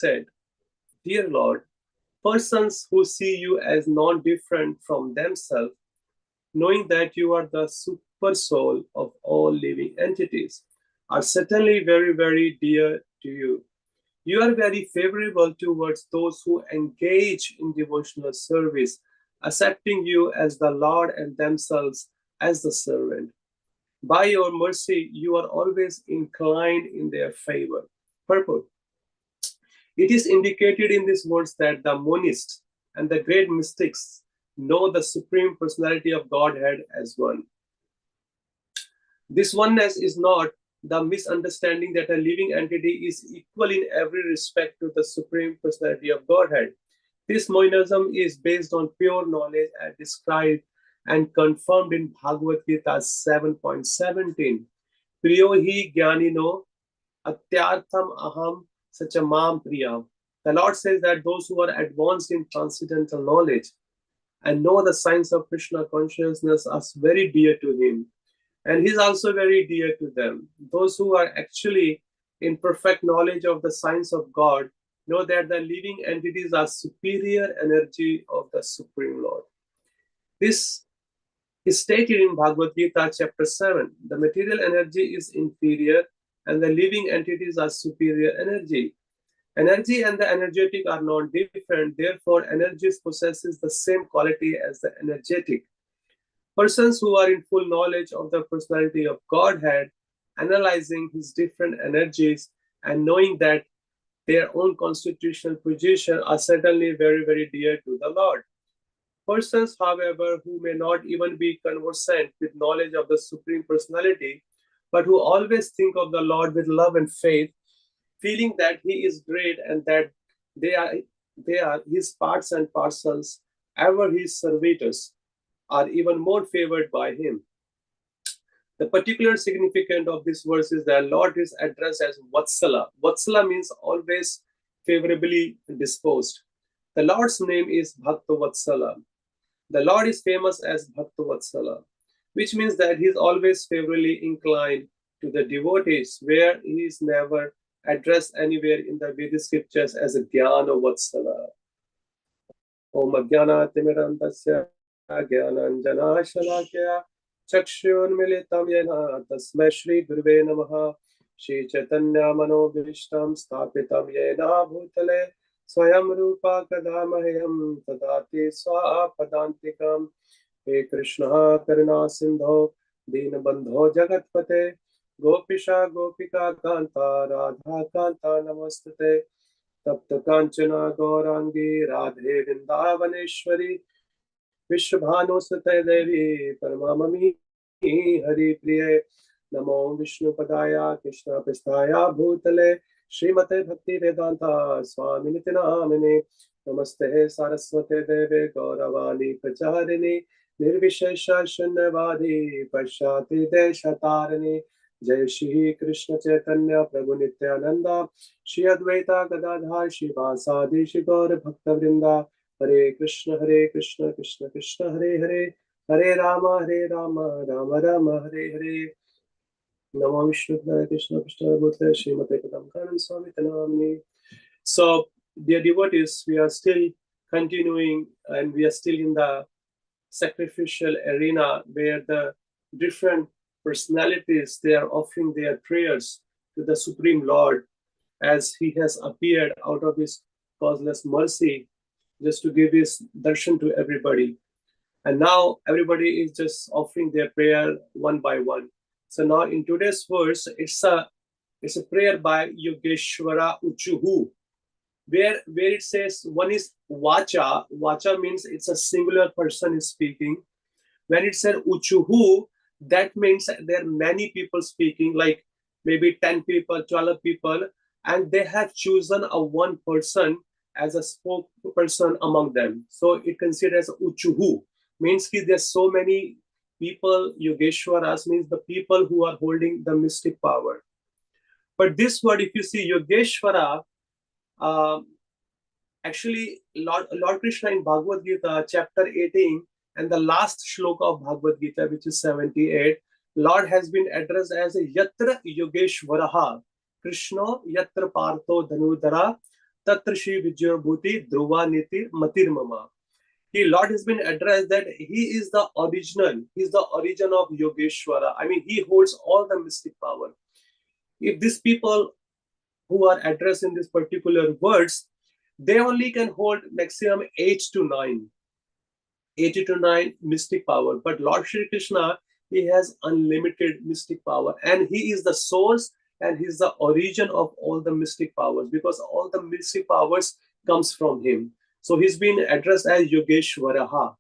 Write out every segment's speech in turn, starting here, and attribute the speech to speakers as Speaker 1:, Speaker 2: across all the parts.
Speaker 1: said, Dear Lord, persons who see you as non-different from themselves, knowing that you are the super soul of all living entities, are certainly very, very dear to you. You are very favorable towards those who engage in devotional service, accepting you as the Lord and themselves as the servant. By your mercy, you are always inclined in their favor. Purport. It is indicated in these words that the monists and the great mystics know the Supreme Personality of Godhead as one. This oneness is not the misunderstanding that a living entity is equal in every respect to the Supreme Personality of Godhead. This monism is based on pure knowledge as described and confirmed in Bhagavad Gita 7.17. Priyo hi jnanino atyartham aham sachamam priya. The Lord says that those who are advanced in transcendental knowledge and know the science of Krishna consciousness are very dear to him. And he's also very dear to them. Those who are actually in perfect knowledge of the science of God know that the living entities are superior energy of the Supreme Lord. This is stated in Bhagavad Gita chapter 7. The material energy is inferior and the living entities are superior energy. Energy and the energetic are not different. Therefore, energy possesses the same quality as the energetic. Persons who are in full knowledge of the personality of Godhead, analyzing his different energies and knowing that their own constitutional position are certainly very, very dear to the Lord. Persons, however, who may not even be conversant with knowledge of the Supreme Personality, but who always think of the Lord with love and faith, feeling that he is great and that they are his parts and parcels, ever his servitors, are even more favored by him. The particular significance of this verse is that Lord is addressed as Vatsala. Vatsala means always favorably disposed. The Lord's name is Bhakta Vatsala. The Lord is famous as Bhakta Vatsala, which means that he is always favorably inclined to the devotees, where he is never addressed anywhere in the Vedic scriptures as a Jnana Vatsala. Om Ajnana Timirandasya Jnananjana Shalakya Chakshurmilitam Yena Tasmai Shri Gurve Namaha Shri Chaitanya Manobhishtam Sthapitam Yena Bhutale Swayam Rupa Kadamahyam Tadati Swapadantikam He Krishna Karuna Sindho Dinabandho Jagatpate Gopisha Gopika Kanta Radha Kanta Namastate Tapta Kanchana Gaurangi Radhe Vrindavaneshwari Vishwabhanusate Devi Paramamami Hari Priye Namo Vishnu Padaya Krishna Pistaya Bhutale Srimate Bhakti Vedanta Swami Nitinamini Namaste Saraswate Deve Gauravani Pracharini Nirvishesha Shunyavadi Pashati Deshatarani Jai Shri Krishna Chaitanya Prabhu Nityananda Shri Advaita Gadadhar Shivasadi Shri Gaur Bhakta Vrinda Hare Krishna Krishna Krishna Hare Hare Hare Rama Rama Rama Hare Hare Namo Vishnu Krishna Krishna Bhutale Srimate Kadam Swami Tanamani. So, dear devotees, we are still continuing and we are still in the sacrificial arena where the different personalities, they are offering their prayers to the Supreme Lord as he has appeared out of his causeless mercy just to give his darshan to everybody. And now everybody is just offering their prayer one by one. So now in today's verse, it's a prayer by Yogeshwara Uchuhu, where it says one is Vacha. Vacha means it's a singular person is speaking. When it said Uchuhu, that means there are many people speaking, like maybe 10 people, 12 people, and they have chosen a one person as a spokesperson among them. So it considers Uchuhu, means that there's so many people, Yogeshwaras means the people who are holding the mystic power. But this word, if you see Yogeshwara, actually Lord Krishna in Bhagavad Gita chapter 18 and the last shloka of Bhagavad Gita, which is 78, Lord has been addressed as a Yatra Yogeshwaraha, Krishna Yatra Partho Dhanudara Tatra Shri Vijayabhuti Dhruva Niti Matir Mama. He Lord has been addressed that he is the original, he is the origin of Yogeshwara. I mean, he holds all the mystic power. If these people who are addressed in this particular words, they only can hold maximum 8 to 9 mystic power. But Lord Shri Krishna, he has unlimited mystic power, and he is the source and he is the origin of all the mystic powers, because all the mystic powers comes from him. So he's been addressed as Yogeshwaraha.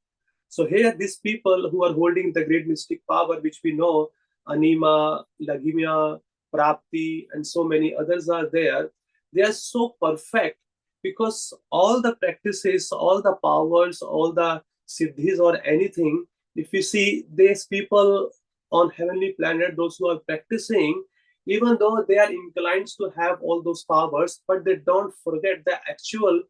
Speaker 1: So here, these people who are holding the great mystic power, which we know, Anima, Lagimya, Prapti, and so many others are there. They are so perfect because all the practices, all the powers, all the siddhis or anything, if you see these people on heavenly planet, those who are practicing, even though they are inclined to have all those powers, but they don't forget the actual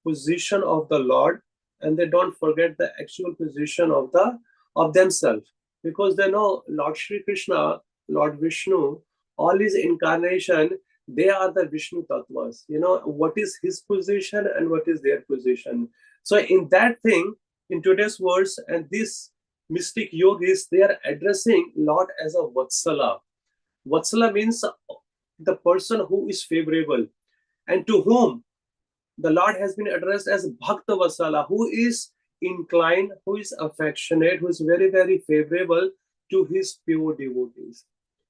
Speaker 1: position of the Lord, and they don't forget the actual position of themselves, because they know Lord Shri Krishna, Lord Vishnu, all his incarnation, they are the Vishnu tattvas. You know what is his position and what is their position. So in that thing, in today's words, and these mystic yogis, they are addressing Lord as a Vatsala. Vatsala means the person who is favorable, and to whom the Lord has been addressed as Bhakta Vasala, who is inclined, who is affectionate, who is very, very favorable to his pure devotees.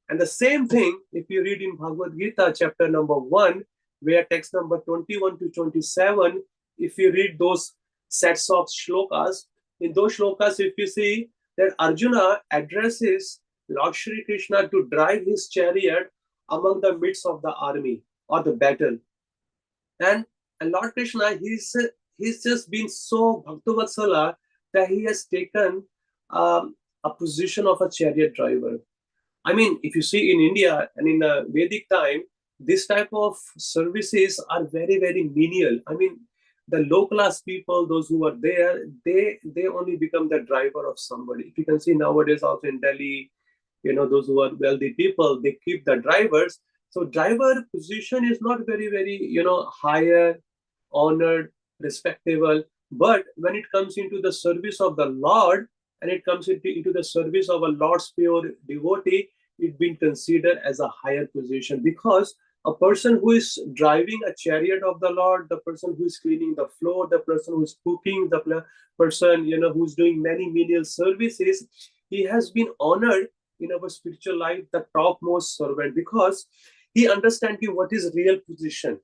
Speaker 1: And the same thing, if you read in Bhagavad Gita, chapter number 1, where text number 21 to 27, if you read those sets of shlokas, in those shlokas, if you see that Arjuna addresses Lord Shri Krishna to drive his chariot among the midst of the army or the battle. And Lord Krishna, he's just been so Bhaktavatsala that he has taken a position of a chariot driver. I mean, if you see in India and in the Vedic time, this type of services are very, very menial. I mean, the low class people, those who are there, they only become the driver of somebody. If you can see nowadays also in Delhi, you know, those who are wealthy people, they keep the drivers. So driver position is not very, very, you know, higher, honored, respectable. But when it comes into the service of the Lord, and it comes into the service of a Lord's pure devotee, it's been considered as a higher position, because a person who is driving a chariot of the Lord, the person who is cleaning the floor, the person who is cooking, the person, you know, who's doing many menial services, he has been honored in our spiritual life, the topmost servant, because he understands what is real position.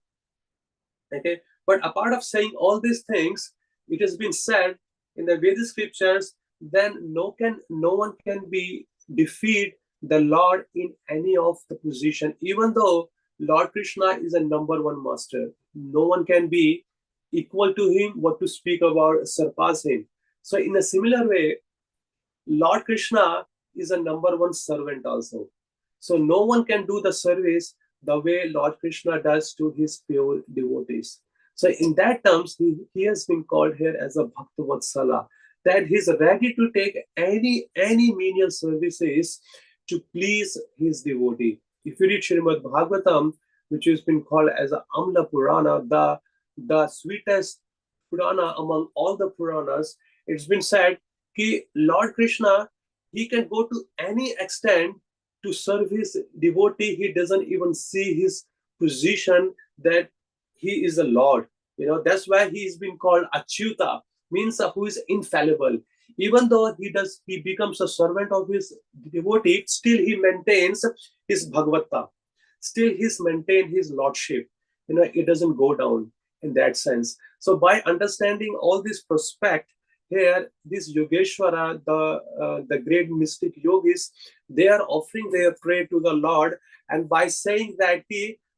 Speaker 1: Okay, but apart of saying all these things, it has been said in the Vedic scriptures, then no one can be defeat the Lord in any of the position, even though Lord Krishna is a number one master. No one can be equal to him, what to speak about surpass him. So in a similar way, Lord Krishna is a number one servant also. So no one can do the service the way Lord Krishna does to his pure devotees. So in that terms, he has been called here as a Bhaktavatsala, that he's ready to take any menial services to please his devotee. If you read Srimad Bhagavatam, which has been called as a Amla Purana, the sweetest Purana among all the Puranas, it's been said that Lord Krishna, he can go to any extent to serve his devotee. He doesn't even see his position that he is a Lord. You know, that's why he's been called Achyuta, means who is infallible. Even though he becomes a servant of his devotee, still he maintains his Bhagavata. Still he's maintained his lordship. You know, it doesn't go down in that sense. So by understanding all this prospect, here, this Yogeshwara, the great mystic yogis, they are offering their prayer to the Lord, and by saying that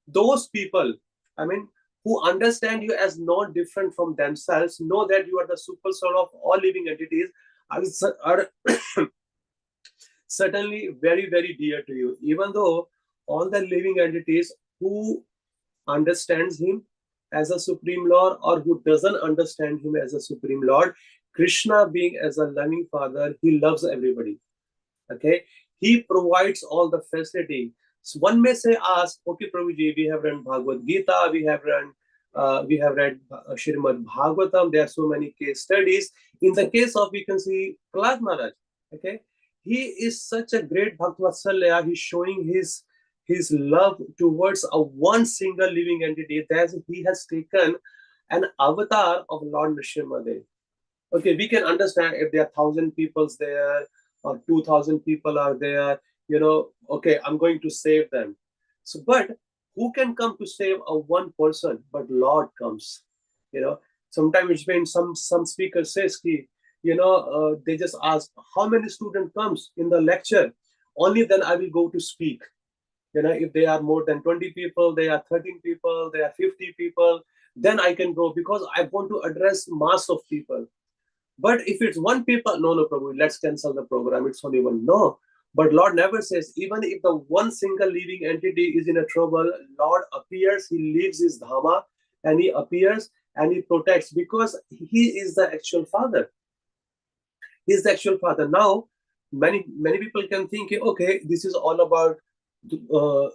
Speaker 1: those people, I mean, who understand you as not different from themselves, know that you are the super soul of all living entities, are certainly very, very dear to you. Even though all the living entities who understands him as a supreme lord or who doesn't understand him as a supreme lord, Krishna being as a loving father, he loves everybody. Okay, he provides all the facility. So one may say, ask, okay, Prabhuji, we have run Bhagavad Gita, we have run We have read Shrimad Bhagavatam. There are so many case studies. In the case of, we can see Prahlad Maharaj. Okay, he is such a great Bhaktvatsalya. He's showing his love towards a one single living entity, that he has taken an avatar of Lord Nrsimhadev. Okay, we can understand if there are 1,000 people there or 2,000 people are there, okay, I'm going to save them. So, but who can come to save a one person? But Lord comes. You know, sometimes it's been some speaker says, they just ask how many student comes in the lecture. Only then I will go to speak. If they are more than 20 people, they are 13 people, they are 50 people, then I can go because I want to address mass of people. But if it's one people, no, no, Prabhu, let's cancel the program. It's only one. No. But Lord never says, even if the one single living entity is in a trouble, Lord appears, he leaves his Dhama, and he appears and he protects because he is the actual father. He is the actual father. Now, many people can think, okay, this is all about Dhruva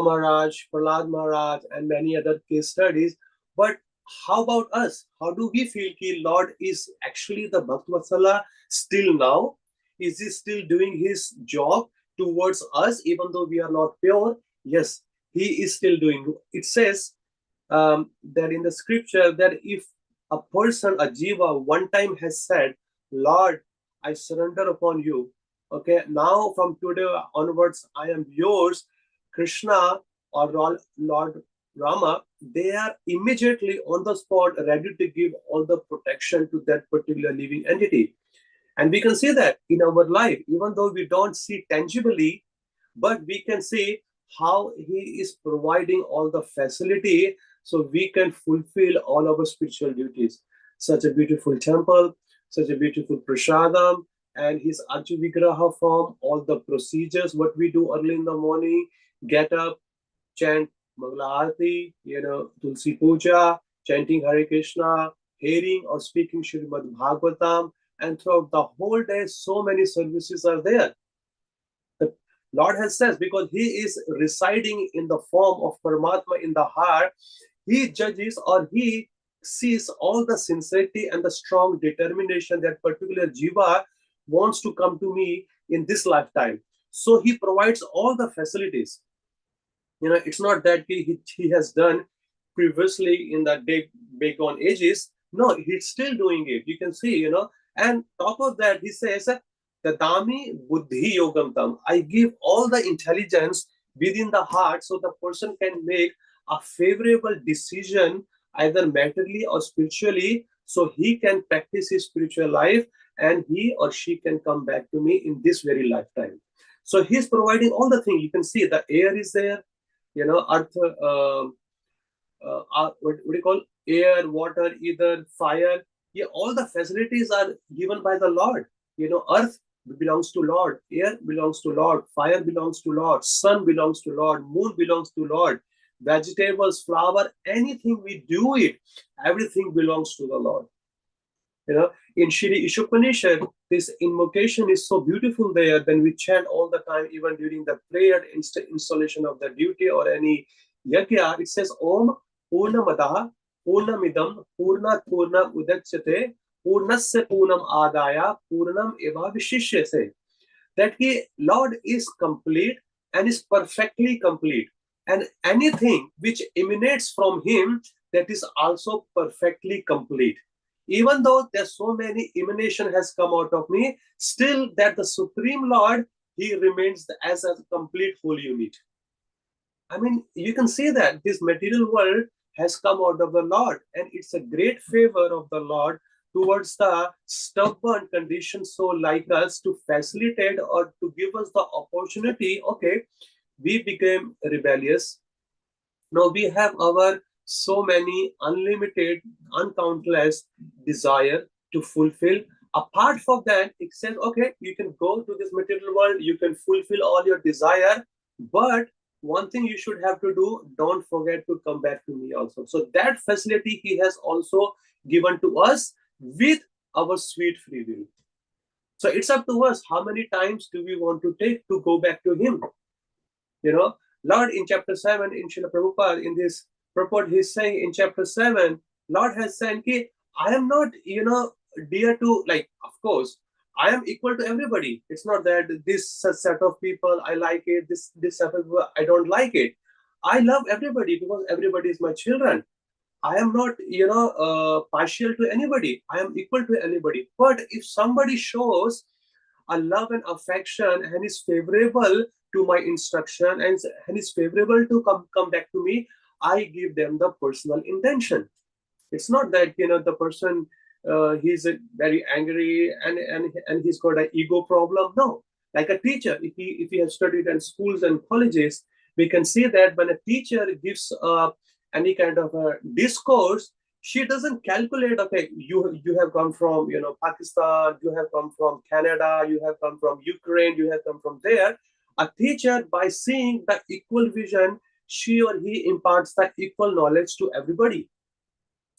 Speaker 1: Maharaj, Prahlad Maharaj, and many other case studies. But how about us? How do we feel that Lord is actually the Bhaktvatsala still now? Is he still doing his job towards us, even though we are not pure? Yes, he is still doing. It says that in the scripture that if a person, a jiva, one time has said, Lord, I surrender upon you. Okay, now from today onwards, I am yours. Krishna or Lord Rama, they are immediately on the spot ready to give all the protection to that particular living entity. And we can see that in our life, even though we don't see tangibly, but we can see how he is providing all the facility so we can fulfill all our spiritual duties. Such a beautiful temple, such a beautiful prasadam, and his Arju Vigraha form, all the procedures, what we do early in the morning, get up, chant Mangala Aarti, Tulsi Puja, chanting Hare Krishna, hearing or speaking Srimad Bhagavatam, and throughout the whole day, so many services are there. The Lord has said, because he is residing in the form of Paramatma in the heart, he judges or he sees all the sincerity and the strong determination that particular jiva wants to come to me in this lifetime. So he provides all the facilities. It's not that he has done previously in the bygone ages. No, he's still doing it. You can see, and top of that, he says, Dadami buddhi yogam tam. I give all the intelligence within the heart so the person can make a favorable decision either materially or spiritually, so he can practice his spiritual life and he or she can come back to me in this very lifetime. So he's providing all the things. You can see the air is there, earth, what do you call, air, water, either fire. Yeah, all the facilities are given by the Lord. Earth belongs to Lord, air belongs to Lord, fire belongs to Lord, sun belongs to Lord, moon belongs to Lord, vegetables, flower, anything we do it, everything belongs to the Lord. In Shri Ishopanishad, this invocation is so beautiful there. Then we chant all the time, even during the prayer installation of the duty or any yagya. It says, Om Purnamadaha Purnamidam Purnat Purnam Udachyate Purnasya Purnam Adaya Purnam Eva Vishishyase. That he, Lord is complete and is perfectly complete. And anything which emanates from him, that is also perfectly complete. Even though there's so many emanation has come out of me, still that the Supreme Lord, he remains as a complete whole unit. I mean, you can see that this material world has come out of the Lord, and it's a great favor of the Lord towards the stubborn condition so like us to facilitate or to give us the opportunity. Okay, we became rebellious. Now we have our so many unlimited, uncountless desire to fulfill. Apart from that, it says, okay, you can go to this material world, you can fulfill all your desire, but one thing you should have to do, don't forget to come back to me also. So that facility he has also given to us with our sweet free will. So it's up to us how many times do we want to take to go back to him. Lord, in chapter 7, in Srila Prabhupada, in this Purport he's saying in chapter 7, Lord has said, Ki, I am not, dear to, like, of course, I am equal to everybody. It's not that this set of people, I like it, this set of people, I don't like it. I love everybody because everybody is my children. I am not, partial to anybody. I am equal to anybody. But if somebody shows a love and affection and is favorable to my instruction and is favorable to come back to me, I give them the personal intention. It's not that the person he's very angry and he's got an ego problem. No, like a teacher, if he has studied in schools and colleges, we can see that when a teacher gives any kind of a discourse, she doesn't calculate. Okay, you have come from Pakistan, you have come from Canada, you have come from Ukraine, you have come from there. A teacher, by seeing the equal vision, she or he imparts the equal knowledge to everybody.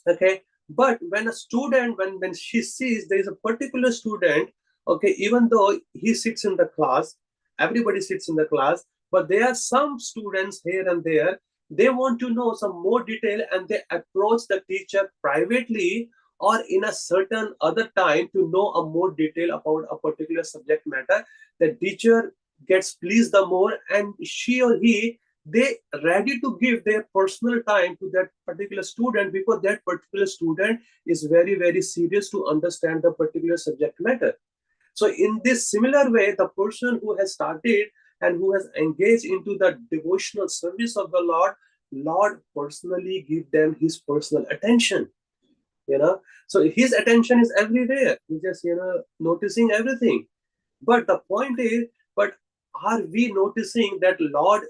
Speaker 1: Okay, but when a student, when she sees there is a particular student, okay, even though he sits in the class, everybody sits in the class, but there are some students here and there, they want to know some more detail and they approach the teacher privately or in a certain other time to know a more detail about a particular subject matter. The teacher gets pleased the more, and she or he, they ready to give their personal time to that particular student because that particular student is very, very serious to understand the particular subject matter. So in this similar way, the person who has started and who has engaged into the devotional service of the Lord personally give them his personal attention. So his attention is everywhere. He's just noticing everything. But the point is, but are we noticing that Lord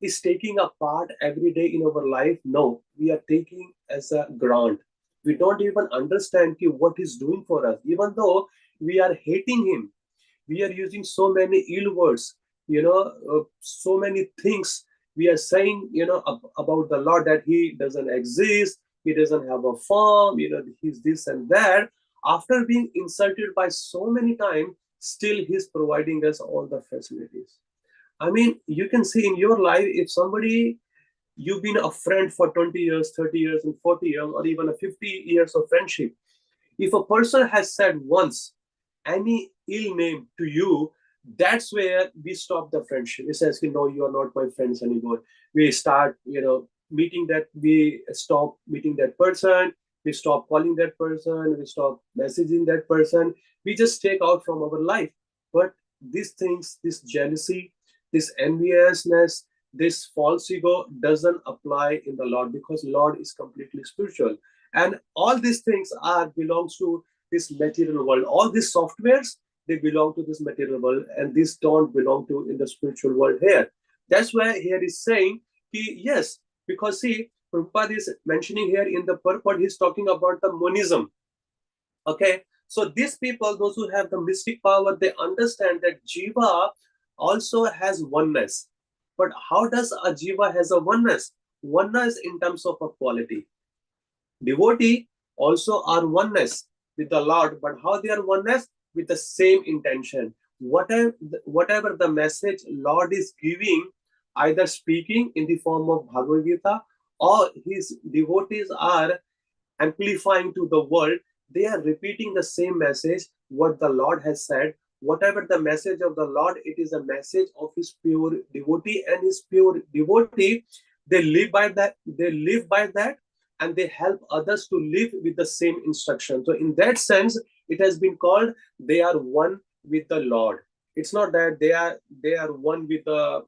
Speaker 1: is taking a part every day in our life? No, we are taking as a grant. We don't even understand what he's doing for us. Even though we are hating him, we are using so many ill words, so many things we are saying, about the Lord, that he doesn't exist, he doesn't have a form, he's this and that. After being insulted by so many times, still he's providing us all the facilities. I mean, you can see in your life, if somebody, you've been a friend for 20 years, 30 years, and 40 years, or even a 50 years of friendship, if a person has said once any ill name to you, that's where we stop the friendship. It says, no, you are not my friends anymore. We start, meeting that, we stop meeting that person, we stop calling that person, we stop messaging that person, we just take out from our life. But these things, this jealousy, this enviousness, this false ego doesn't apply in the Lord, because Lord is completely spiritual. And all these things are belongs to this material world. All these softwares, they belong to this material world, and these don't belong to in the spiritual world here. That's why here is saying, yes, because see, Prabhupada is mentioning here in the purport, he's talking about the monism. Okay, so these people, those who have the mystic power, they understand that Jiva also has oneness. But how does a Jiva has a oneness? Oneness in terms of a quality. Devotee also are oneness with the Lord, but how they are oneness? With the same intention. Whatever the message Lord is giving, either speaking in the form of Bhagavad Gita, or his devotees are amplifying to the world, they are repeating the same message, what the Lord has said. Whatever the message of the Lord, it is a message of his pure devotee, and his pure devotee, they live by that, and they help others to live with the same instruction. So in that sense, it has been called they are one with the Lord. It's not that they are one with the,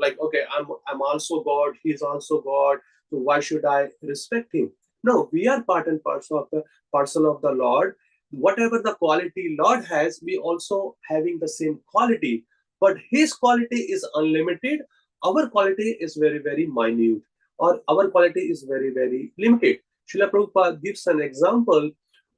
Speaker 1: like, okay, I'm also God, he's also God, so why should I respect him? No, we are part and parcel of the Lord. Whatever the quality Lord has, we also having the same quality. But his quality is unlimited. Our quality is very, very minute, or our quality is very, very limited. Srila Prabhupada gives an example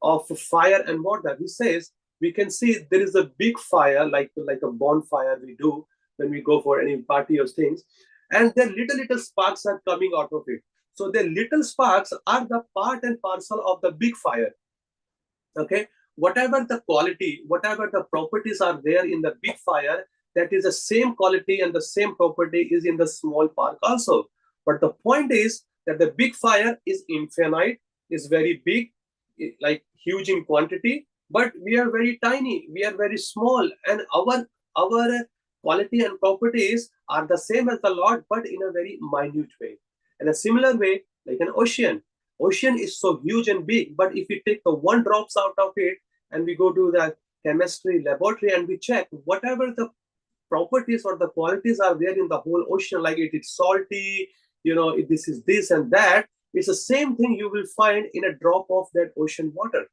Speaker 1: of fire and water. He says, we can see there is a big fire, like a bonfire we do when we go for any party or things, and then little sparks are coming out of it. So the little sparks are the part and parcel of the big fire. Okay, whatever the quality, whatever the properties are there in the big fire, that is the same quality and the same property is in the small spark also. But the point is, that the big fire is infinite, is very big, like huge in quantity, but we are very tiny, we are very small, and our quality and properties are the same as the Lord, but in a very minute way. In a similar way, like an ocean is so huge and big, but if we take the one drops out of it and we go to the chemistry laboratory and we check whatever the properties or the qualities are there in the whole ocean, like it is salty, if this is this and that, it's the same thing you will find in a drop of that ocean water.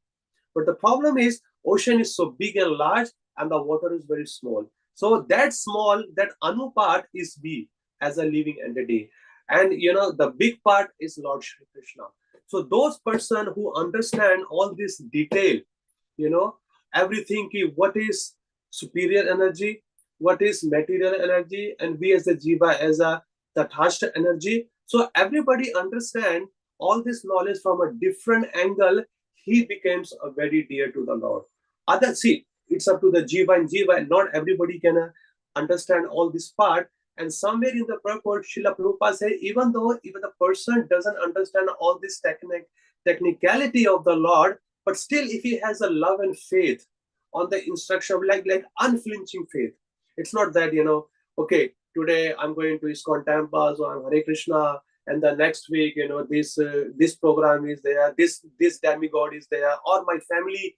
Speaker 1: But the problem is, ocean is so big and large, and the water is very small. So that small, that anu part is we as a living entity, and the big part is Lord Shri Krishna. So those person who understand all this detail, you know, everything. What is superior energy? What is material energy? And we as a jiva, as a tathashta energy. So everybody understand all this knowledge from a different angle. He becomes a very dear to the Lord. Other, see, it's up to the jiva and jiva, and not everybody can understand all this part. And somewhere in the purport, Srila Prabhupada said, even though even the person doesn't understand all this technicality of the Lord, but still, if he has a love and faith on the instruction of like unflinching faith, it's not that okay, today I'm going to ISKCON temple, so I'm Hare Krishna, and the next week this program is there, this demigod is there, or my family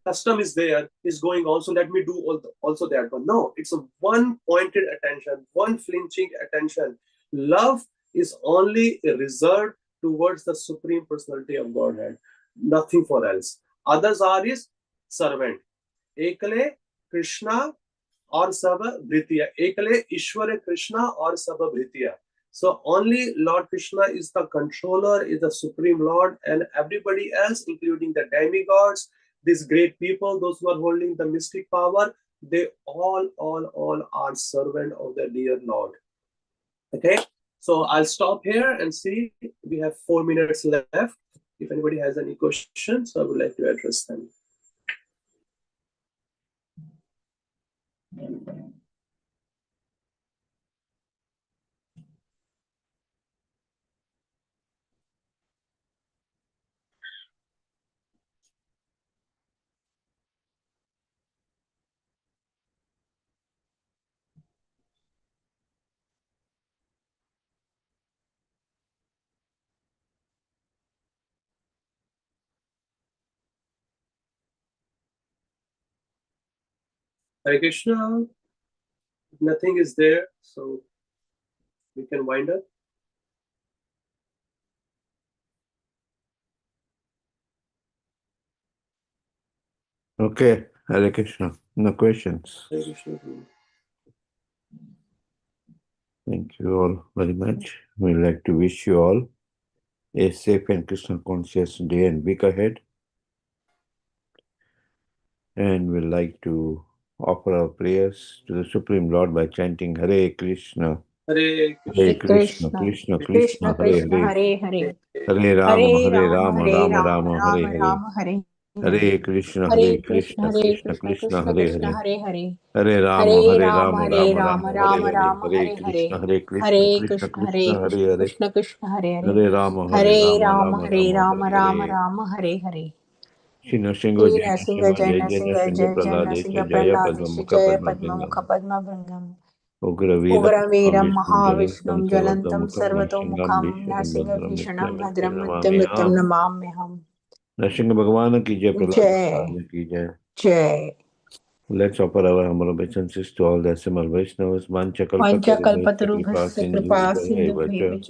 Speaker 1: custom is there, is going on, so let me do also that. But no, it's a one pointed attention, one flinching attention. Love is only reserved towards the Supreme Personality of Godhead, nothing for else. Others are his servant. Ekale Krishna or Sava Bhritiya. Ekale Ishwara Krishna or Sava Bhritiya. So only Lord Krishna is the controller, is the Supreme Lord, and everybody else, including the demigods, these great people, those who are holding the mystic power, they all are servant of the dear Lord. Okay, so I'll stop here and see. We have 4 minutes left. If anybody has any questions, I would like to address them. Hare Krishna. Nothing is there, so we can wind up.
Speaker 2: Okay, Hare Krishna. No questions.
Speaker 1: Hare Krishna.
Speaker 2: Thank you all very much. We'd like to wish you all a safe and Krishna conscious day and week ahead. And we'd like to offer our prayers to the Supreme Lord by chanting Hare Krishna.
Speaker 1: Hare
Speaker 2: Hare
Speaker 1: Krishna.
Speaker 2: Krishna, Krishna
Speaker 3: Krishna
Speaker 2: Krishna, Hare
Speaker 3: Krishna
Speaker 2: Hare.
Speaker 3: Hare Hare
Speaker 2: Hare Rama,
Speaker 3: Hare
Speaker 2: Hare
Speaker 3: Rama
Speaker 2: Rama,
Speaker 3: Hare
Speaker 2: Rama
Speaker 3: Rama
Speaker 2: Rama,
Speaker 3: Rama
Speaker 2: Hare Hare.
Speaker 3: Rama Hare
Speaker 2: Hare Krishna,
Speaker 3: Hare
Speaker 2: Krishna,
Speaker 3: Hare
Speaker 2: Krishna
Speaker 3: Krishna
Speaker 2: Krishna,
Speaker 3: Krishna
Speaker 2: Hare
Speaker 3: Krishna
Speaker 2: Hare.
Speaker 3: Hare Hare
Speaker 2: Hare Rama,
Speaker 3: Hare
Speaker 2: Hare
Speaker 3: Rama
Speaker 2: Rama,
Speaker 3: Hare
Speaker 2: Rama
Speaker 3: Rama
Speaker 2: Rama, Hare
Speaker 3: Rama
Speaker 2: Hare.
Speaker 3: Rama
Speaker 2: Hare
Speaker 3: Hare
Speaker 2: Krishna,
Speaker 3: Hare
Speaker 2: Krishna,
Speaker 3: Hare
Speaker 2: Krishna
Speaker 3: Krishna Hare
Speaker 2: Krishna, Hare Hare.
Speaker 3: Krishna Krishna Hare Hare
Speaker 2: Hare Rama,
Speaker 3: Hare
Speaker 2: Rama,
Speaker 3: Rama
Speaker 2: Rama
Speaker 3: Hare
Speaker 2: Rama,
Speaker 3: Rama
Speaker 2: Hare
Speaker 3: Rama
Speaker 2: Hare.
Speaker 3: Rama Hare Hare
Speaker 2: Shri Nrsimha
Speaker 3: Jai
Speaker 2: Jai
Speaker 3: Nrsimha
Speaker 2: Nrsimha
Speaker 3: Jai
Speaker 2: Jai Jai
Speaker 3: Nrsimha
Speaker 2: Nrsimha
Speaker 3: Jai Jai
Speaker 2: Praladesha
Speaker 3: Nrsimha
Speaker 2: Jaya Padma
Speaker 3: Praladesha
Speaker 2: Mukha
Speaker 3: Jaya
Speaker 2: Padma
Speaker 3: Padma
Speaker 2: Bhangam
Speaker 3: Mukha Padma Bhangam
Speaker 2: Ugra Veera
Speaker 3: Ugraveeram
Speaker 2: Vishnu
Speaker 3: Mahavishnu
Speaker 2: Jalantam
Speaker 3: Jalantam
Speaker 2: Sarvatomukam Nrsimham
Speaker 3: Sarvatomukham
Speaker 2: Vishnu
Speaker 3: Nrsimha
Speaker 2: Bhadram
Speaker 3: Bhishणं
Speaker 2: Nitya
Speaker 3: Bhadram
Speaker 2: Namami
Speaker 3: Nityam
Speaker 2: Ham.
Speaker 3: Namamyaham.
Speaker 2: Nrsimha Bhagwan ki Jai, Prahlad
Speaker 3: Jai
Speaker 2: Maharaj ki Jai.
Speaker 3: Jai
Speaker 2: Let's offer our humble obeisances to all the Asimal Vaishnavas. Mancha
Speaker 3: Vancha
Speaker 2: Kalpatarubhasya Kripa
Speaker 3: kalpatarubhasya
Speaker 2: Sindhu
Speaker 3: kripa
Speaker 2: Vacha
Speaker 3: sindhubhevach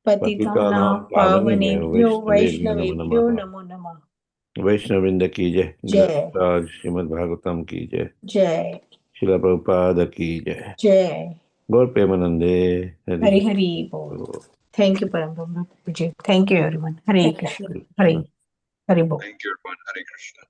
Speaker 2: Patitanam
Speaker 3: patitanam
Speaker 2: Pavanebhyo
Speaker 3: pavanebhyo
Speaker 2: Vaishnavebhyo Namo
Speaker 3: vaishnavebhyo
Speaker 2: Namaha.
Speaker 3: namo namah.
Speaker 2: वैष्णवृंद की जय,
Speaker 3: Jai
Speaker 2: ग्रंथराज Shrimad Bhagavatam की जय,
Speaker 3: Jai
Speaker 2: शिला प्रभुपाद की जय,
Speaker 3: Jai
Speaker 2: गौर प्रेमानंदे
Speaker 3: Hari
Speaker 2: Hari
Speaker 3: Hari Bol.
Speaker 2: बोल।
Speaker 3: Thank you, Param Brahma. Thank you, everyone. Hare Krishna.
Speaker 2: Krishna
Speaker 3: Hare Hari Bol.
Speaker 4: Thank you, everyone. Hare Krishna.